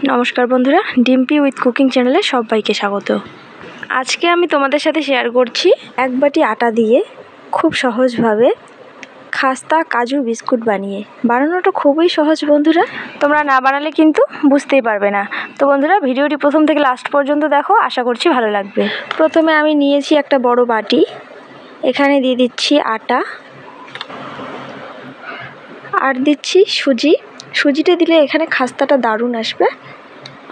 নমস্কার বন্ধুরা, Dimpy with cooking চ্যানেলে সবাইকে স্বাগত। আজকে আমি তোমাদের সাথে শেয়ার করছি এক বাটি আটা দিয়ে খুব সহজভাবে খাস্তা কাজু বিস্কুট বানানোটা খুবই সহজ বন্ধুরা। তোমরা না বানালে কিন্তু বুঝতেই পারবে না। তো বন্ধুরা, ভিডিওটি প্রথম থেকে লাস্ট পর্যন্ত দেখো, আশা করছি ভালো লাগবে। প্রথমে আমি নিয়েছি একটা বড় বাটি, এখানে দিয়ে দিচ্ছি আটা আর দিচ্ছি সুজিটা দিলে এখানে খাস্তাটা দারুণ আসবে।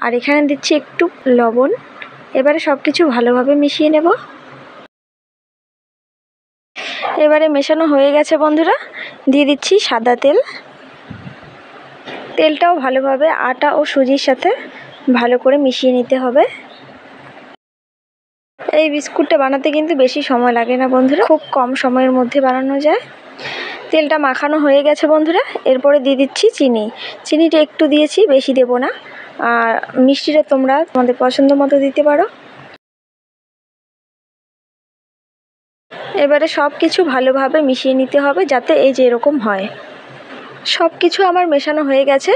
আর এখানে দিচ্ছি একটু লবণ। এবারে সব কিছু ভালোভাবে মিশিয়ে নেব। এবারে মেশানো হয়ে গেছে বন্ধুরা, দিয়ে দিচ্ছি সাদা তেল। তেলটাও ভালোভাবে আটা ও সুজির সাথে ভালো করে মিশিয়ে নিতে হবে। এই বিস্কুটটা বানাতে কিন্তু বেশি সময় লাগে না বন্ধুরা, খুব কম সময়ের মধ্যে বানানো যায়। তেলটা মাখানো হয়ে গেছে বন্ধুরা, এরপরে দিয়ে দিচ্ছি চিনিটা একটু দিয়েছি, বেশি দেব না। আর মিষ্টিটা তোমরা তোমাদের পছন্দ মতো দিতে পারো। এবারে সব কিছু ভালোভাবে মিশিয়ে নিতে হবে, যাতে এই যে এরকম হয়। সব কিছু আমার মেশানো হয়ে গেছে।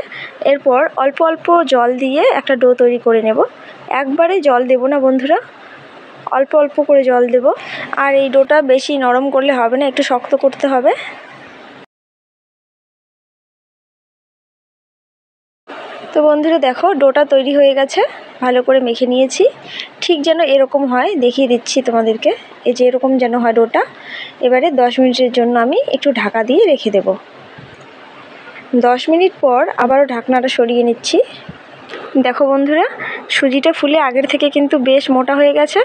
এরপর অল্প অল্প জল দিয়ে একটা ডো তৈরি করে নেব। একবারে জল দেব না বন্ধুরা, অল্প অল্প করে জল দেব। আর এই ডোটা বেশি নরম করলে হবে না, একটু শক্ত করতে হবে। তো বন্ধুরা দেখো, ডোটা তৈরি হয়ে গেছে, ভালো করে মেখে নিয়েছি। ঠিক যেন এরকম হয়, দেখিয়ে দিচ্ছি তোমাদেরকে। এই যে এরকম যেন হয় ডোটা। এবারে 10 মিনিটের জন্য আমি একটু ঢাকা দিয়ে রেখে দেব। 10 মিনিট পর আবারও ঢাকনাটা সরিয়ে নিচ্ছি। দেখো বন্ধুরা, সুজিটা ফুলে আগের থেকে কিন্তু বেশ মোটা হয়ে গেছে।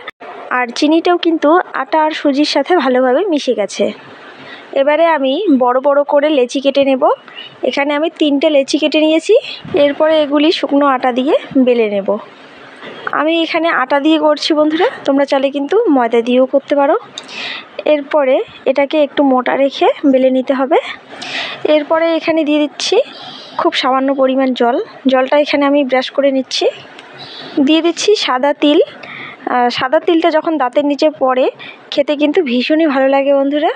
আর চিনিটাও কিন্তু আটা আর সুজির সাথে ভালোভাবে মিশে গেছে। এবারে আমি বড় বড় করে লেচি কেটে নেব। এখানে আমি 3টে লেচি কেটে নিয়েছি। এরপরে এগুলি শুকনো আটা দিয়ে বেলে নেব। আমি এখানে আটা দিয়ে করছি বন্ধুরা, তোমরা চাইলে কিন্তু ময়দা দিয়েও করতে পারো। এরপরে এটাকে একটু মোটা রেখে বেলে নিতে হবে। এরপরে এখানে দিয়ে দিচ্ছি খুব সামান্য পরিমাণ জলটা এখানে আমি ব্রাশ করে নিচ্ছি। দিয়ে দিচ্ছি সাদা তিল। সাদা তিলটা যখন দাঁতের নিচে পড়ে খেতে কিন্তু ভীষণই ভালো লাগে বন্ধুরা।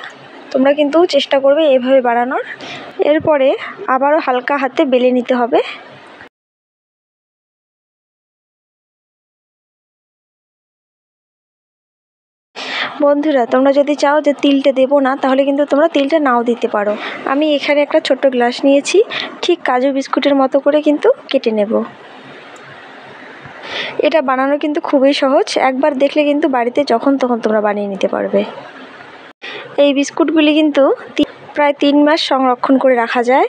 তোমরা কিন্তু চেষ্টা করবে এভাবে বানানোর। এরপরে আবারও হালকা হাতে বেলে নিতে হবে। বন্ধুরা, তোমরা যদি চাও যে তিলটা দেবো না, তাহলে কিন্তু তোমরা তিলটা নাও দিতে পারো। আমি এখানে একটা ছোট্ট গ্লাস নিয়েছি, ঠিক কাজু বিস্কুটের মতো করে কিন্তু কেটে নেব। এটা বানানো কিন্তু খুবই সহজ, একবার দেখলে কিন্তু বাড়িতে যখন তখন তোমরা বানিয়ে নিতে পারবে। এই বিস্কুটগুলি কিন্তু প্রায় 3 মাস সংরক্ষণ করে রাখা যায়।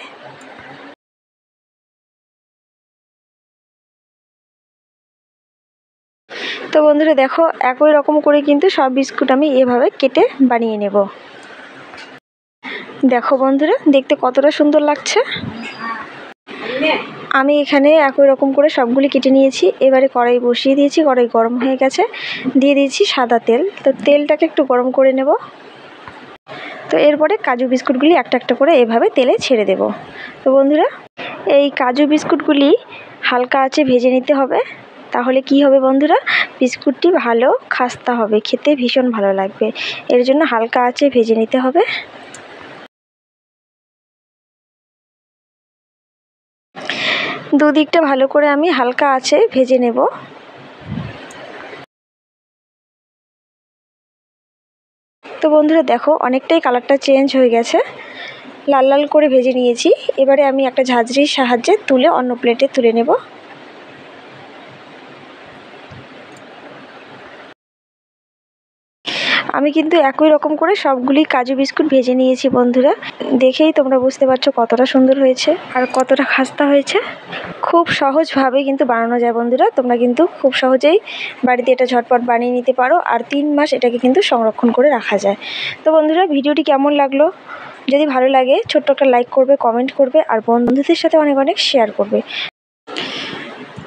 তো বন্ধুরা দেখো, একই রকম করে কিন্তু সব বিস্কুট আমি এভাবে কেটে বানিয়ে নেব। দেখো বন্ধুরা, দেখতে কতটা সুন্দর লাগছে। আমি এখানে একই রকম করে সবগুলি কেটে নিয়েছি। এবারে কড়াই বসিয়ে দিয়েছি, কড়াই গরম হয়ে গেছে, দিয়ে দিয়েছি সাদা তেল। তো তেলটাকে একটু গরম করে নেব। তো এরপরে কাজু বিস্কুটগুলি একটা একটা করে এভাবে তেলে ছেড়ে দেব। তো বন্ধুরা, এই কাজু বিস্কুটগুলি হালকা আঁচে ভেজে নিতে হবে। তাহলে কি হবে বন্ধুরা, বিস্কুটটি ভালো খাস্তা হবে, খেতে ভীষণ ভালো লাগবে। এর জন্য হালকা আঁচে ভেজে নিতে হবে। দুদিকটা ভালো করে আমি হালকা আঁচে ভেজে নেব। তো বন্ধুরা দেখো, অনেকটাই কালারটা চেঞ্জ হয়ে গেছে, লাল লাল করে ভেজে নিয়েছি। এবারে আমি একটা ঝাঁঝরির সাহায্যে তুলে অন্য প্লেটে তুলে নেব। আমি কিন্তু একই রকম করে সবগুলি কাজু বিস্কুট ভেজে নিয়েছি বন্ধুরা। দেখেই তোমরা বুঝতে পারছো কতটা সুন্দর হয়েছে আর কতটা খাস্তা হয়েছে। খুব সহজভাবে কিন্তু বানানো যায় বন্ধুরা। তোমরা কিন্তু খুব সহজেই বাড়িতে এটা ঝটপট বানিয়ে নিতে পারো। আর 3 মাস এটাকে কিন্তু সংরক্ষণ করে রাখা যায়। তো বন্ধুরা, ভিডিওটি কেমন লাগলো? যদি ভালো লাগে ছোট্ট একটা লাইক করবে, কমেন্ট করবে আর বন্ধুদের সাথে অনেক অনেক শেয়ার করবে।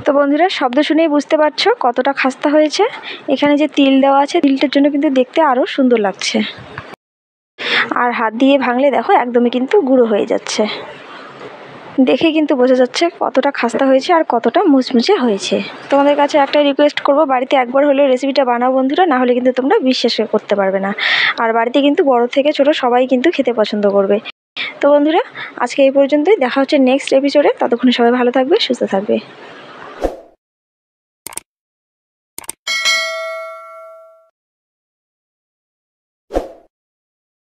তো বন্ধুরা, শব্দ শুনেই বুঝতে পারছো কতটা খাস্তা হয়েছে। এখানে যে তিল দেওয়া আছে, তিলটার জন্য কিন্তু দেখতে আরও সুন্দর লাগছে। আর হাত দিয়ে ভাঙলে দেখো একদমই কিন্তু গুঁড়ো হয়ে যাচ্ছে। দেখে কিন্তু বোঝা যাচ্ছে কতটা খাস্তা হয়েছে আর কতটা মুচমুচে হয়েছে। তোমাদের কাছে একটা রিকোয়েস্ট করব, বাড়িতে একবার হলেও রেসিপিটা বানাও বন্ধুরা, না হলে কিন্তু তোমরা বিশ্বাস করতে পারবে না। আর বাড়িতে কিন্তু বড় থেকে ছোট সবাই কিন্তু খেতে পছন্দ করবে। তো বন্ধুরা, আজকে এই পর্যন্তই। দেখা হচ্ছে নেক্সট এপিসোডে। ততক্ষণে সবাই ভালো থাকবে, সুস্থ থাকবে।